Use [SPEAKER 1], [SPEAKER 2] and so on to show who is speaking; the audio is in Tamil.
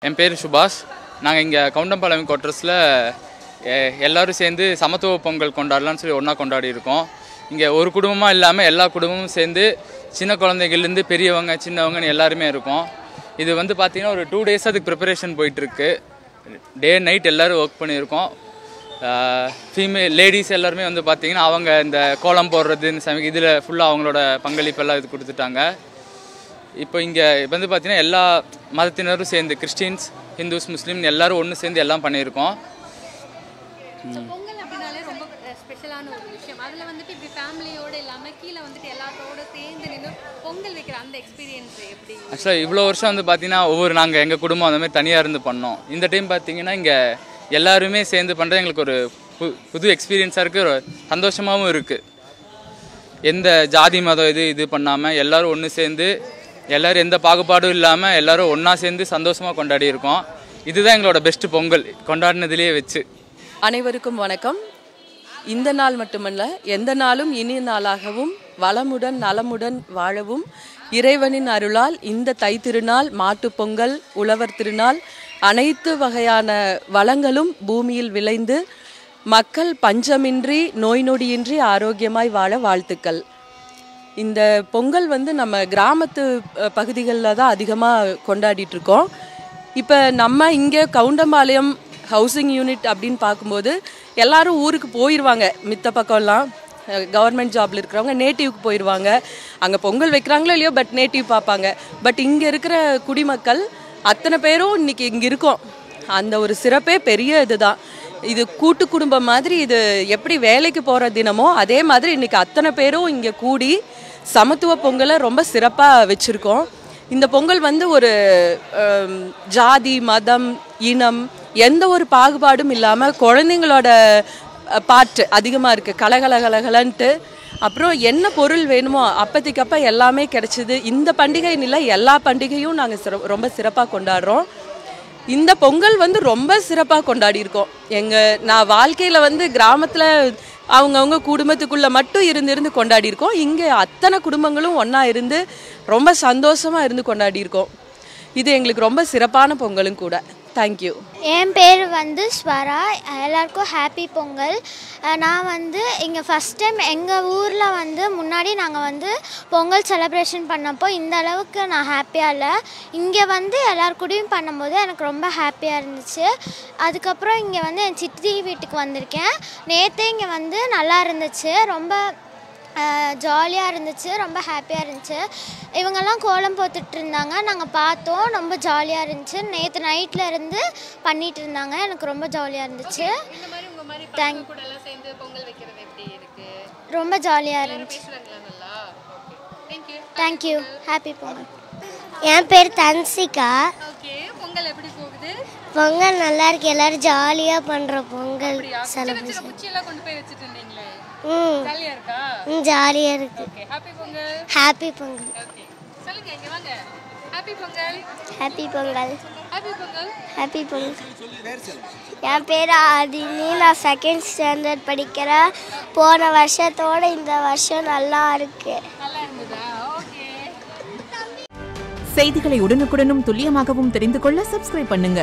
[SPEAKER 1] என் பேர் சுபாஷ். நாங்கள் இங்கே கவுண்டம்பாளையம் குவார்ட்டர்ஸில் எல்லோரும் சேர்ந்து சமத்துவ பொங்கல் கொண்டாடலான்னு சொல்லி ஒன்றா கொண்டாடி இருக்கோம். இங்கே ஒரு குடும்பமாக இல்லாமல் எல்லா குடும்பமும் சேர்ந்து சின்ன குழந்தைகள்லேருந்து பெரியவங்க சின்னவங்கன்னு எல்லாருமே இருக்கோம். இது வந்து பார்த்திங்கன்னா ஒரு 2 days அதுக்கு ப்ரிப்பரேஷன் போயிட்டுருக்கு. டே நைட் எல்லோரும் ஒர்க் பண்ணியிருக்கோம். லேடிஸ் எல்லாருமே வந்து பார்த்திங்கன்னா அவங்க இந்த கோலம் போடுறது இந்த இதில் ஃபுல்லாக அவங்களோட பங்களிப்பெல்லாம் இது கொடுத்துட்டாங்க. இப்போ இங்கே வந்து பார்த்திங்கன்னா எல்லா மதத்தினரும் சேர்ந்து கிறிஸ்டின்ஸ், ஹிந்துஸ், முஸ்லீம் எல்லோரும் ஒன்று சேர்ந்து எல்லாம் பண்ணியிருக்கோம்.
[SPEAKER 2] பொங்கல் அப்படின்னாலே ரொம்ப ஸ்பெஷலான ஒரு விஷயம். அதில் வந்துட்டு இப்படி ஃபேமிலியோடு இல்லாமல் கீழே வந்துட்டு எல்லாத்தோட சேர்ந்து நின்று பொங்கல் வைக்கிற அந்த எக்ஸ்பீரியன்ஸ் எப்படி?
[SPEAKER 1] ஆக்சுவலாக இவ்வளோ வருஷம் வந்து பார்த்திங்கன்னா நாங்கள் எங்கள் குடும்பம் அந்த மாதிரி தனியாக இருந்து பண்ணோம். இந்த டைம் பார்த்திங்கன்னா இங்கே எல்லாருமே சேர்ந்து பண்ணுறது எங்களுக்கு ஒரு புது எக்ஸ்பீரியன்ஸாக இருக்குது, ஒரு சந்தோஷமாகவும் இருக்குது. எந்த ஜாதி மதம் இது பண்ணாமல் எல்லோரும் ஒன்று சேர்ந்து எல்லோரும் எந்த பாகுபாடும் இல்லாமல் எல்லோரும் ஒன்றா சேர்ந்து சந்தோஷமாக கொண்டாடி இருக்கோம். இதுதான் எங்களோட பெஸ்ட்டு பொங்கல் கொண்டாடினதுலேயே வச்சு.
[SPEAKER 3] அனைவருக்கும் வணக்கம். இந்த நாள் மட்டுமல்ல, எந்த நாளும் இனிய நாளாகவும் வளமுடன் நலமுடன் வாழவும் இறைவனின் அருளால் இந்த தை திருநாள், மாட்டுப் பொங்கல், உழவர் திருநாள், அனைத்து வகையான வளங்களும் பூமியில் விளைந்து மக்கள் பஞ்சமின்றி நோய் நொடியின்றி ஆரோக்கியமாய் வாழ வாழ்த்துக்கள். இந்த பொங்கல் வந்து நம்ம கிராமத்து பகுதிகளில் தான் அதிகமாக கொண்டாடிட்டுருக்கோம். இப்போ நம்ம இங்கே கவுண்டம்பாளையம் ஹவுசிங் யூனிட் அப்படின்னு பார்க்கும்போது எல்லாரும் ஊருக்கு போயிடுவாங்க. மித்த பக்கம்லாம் கவர்மெண்ட் ஜாபில் இருக்கிறவங்க நேட்டிவ்க்கு போயிடுவாங்க. அங்கே பொங்கல் வைக்கிறாங்களோ இல்லையோ, பட் நேட்டிவ் பார்ப்பாங்க. பட் இங்கே இருக்கிற குடிமக்கள் அத்தனை பேரும் இன்றைக்கி இங்கே இருக்கோம். அந்த ஒரு சிறப்பே பெரிய இதுதான். இது கூட்டு குடும்பம் மாதிரி. இது எப்படி வேலைக்கு போகிற தினமோ அதே மாதிரி இன்றைக்கி அத்தனை பேரும் இங்கே கூடி சமத்துவ பொங்கலை ரொம்ப சிறப்பாக வச்சுருக்கோம். இந்த பொங்கல் வந்து ஒரு ஜாதி, மதம், இனம் எந்த ஒரு பாகுபாடும் இல்லாமல் குழந்தைங்களோட பாட்டு அதிகமாக இருக்குது. கலகலகலகலன்ட்டு அப்புறம் என்ன பொருள் வேணுமோ அப்போதைக்கப்போ எல்லாமே கிடச்சிது. இந்த பண்டிகைன்னு இல்லை, எல்லா பண்டிகையும் நாங்கள் ரொம்ப சிறப்பாக கொண்டாடுறோம். இந்த பொங்கல் வந்து ரொம்ப சிறப்பாக கொண்டாடியிருக்கோம். நான் வாழ்க்கையில் வந்து கிராமத்தில் அவங்கவுங்க குடும்பத்துக்குள்ளே மட்டும் இருந்து கொண்டாடியிருக்கோம். இங்கே அத்தனை குடும்பங்களும் ஒன்றா இருந்து ரொம்ப சந்தோஷமாக இருந்து கொண்டாடியிருக்கோம். இது எங்களுக்கு ரொம்ப சிறப்பான பொங்கலும் கூட. தேங்க்யூ.
[SPEAKER 4] என் பேர் வந்து ஸ்வரா. எல்லாருக்கும் ஹாப்பி பொங்கல். நான் வந்து இங்கே ஃபஸ்ட் டைம் எங்கள் ஊரில் வந்து முன்னாடி நாங்கள் வந்து பொங்கல் செலிப்ரேஷன் பண்ணப்போ இந்த அளவுக்கு நான் ஹாப்பியாக இல்லை. இங்கே வந்து எல்லாருக்கூடையும் பண்ணும்போது எனக்கு ரொம்ப ஹாப்பியாக இருந்துச்சு. அதுக்கப்புறம் இங்கே வந்து என் சித்தி வீட்டுக்கு வந்திருக்கேன். நேற்றே இங்கே வந்து நல்லா இருந்துச்சு, ரொம்ப ஜாலியாக இருந்துச்சு, ரொம்ப ஹாப்பியாக இருந்துச்சு. இவங்கெல்லாம் கோலம் போட்டுட்டு இருந்தாங்க, நாங்கள் பார்த்தோம், ரொம்ப ஜாலியாக இருந்துச்சு. நேற்று நைட்டில் இருந்து பண்ணிகிட்டு இருந்தாங்க, எனக்கு ரொம்ப ஜாலியாக இருந்துச்சு. ரொம்ப ஜாலியாக இருந்துச்சு. தேங்க்யூ. ஹாப்பி பொங்கல். என் பேர் தன்சிகா.
[SPEAKER 2] பொங்கல் எப்படி போகுது?
[SPEAKER 4] பொங்கல் நல்லா இருக்கு. எல்லாரும் ஜாலியாக பண்ணுற பொங்கல் செலிப்ரேஷன்.
[SPEAKER 2] கொண்டு போய் வச்சுட்டு இருந்தீங்களே,
[SPEAKER 4] ஜாலியாக இருக்கு.
[SPEAKER 2] ஹாப்பி பொங்கல்.
[SPEAKER 4] ஹாப்பி பொங்கல்.
[SPEAKER 2] சொல்லுங்க, இங்க வாங்க. Happy Pongal.
[SPEAKER 4] Happy Pongal.
[SPEAKER 2] Happy Pongal.
[SPEAKER 4] Happy Pongal. என் பேர் ஆதினி. நான் 2nd standard படிக்கிறேன். போன வருஷத்தோட இந்த வருஷம் நல்லா இருக்கு.
[SPEAKER 2] நல்லா இருந்ததா? ஓகே.
[SPEAKER 5] செய்திகளை உடனுக்குடனும் துல்லியமாகவும் தெரிந்து கொள்ள சப்ஸ்கிரைப் பண்ணுங்க.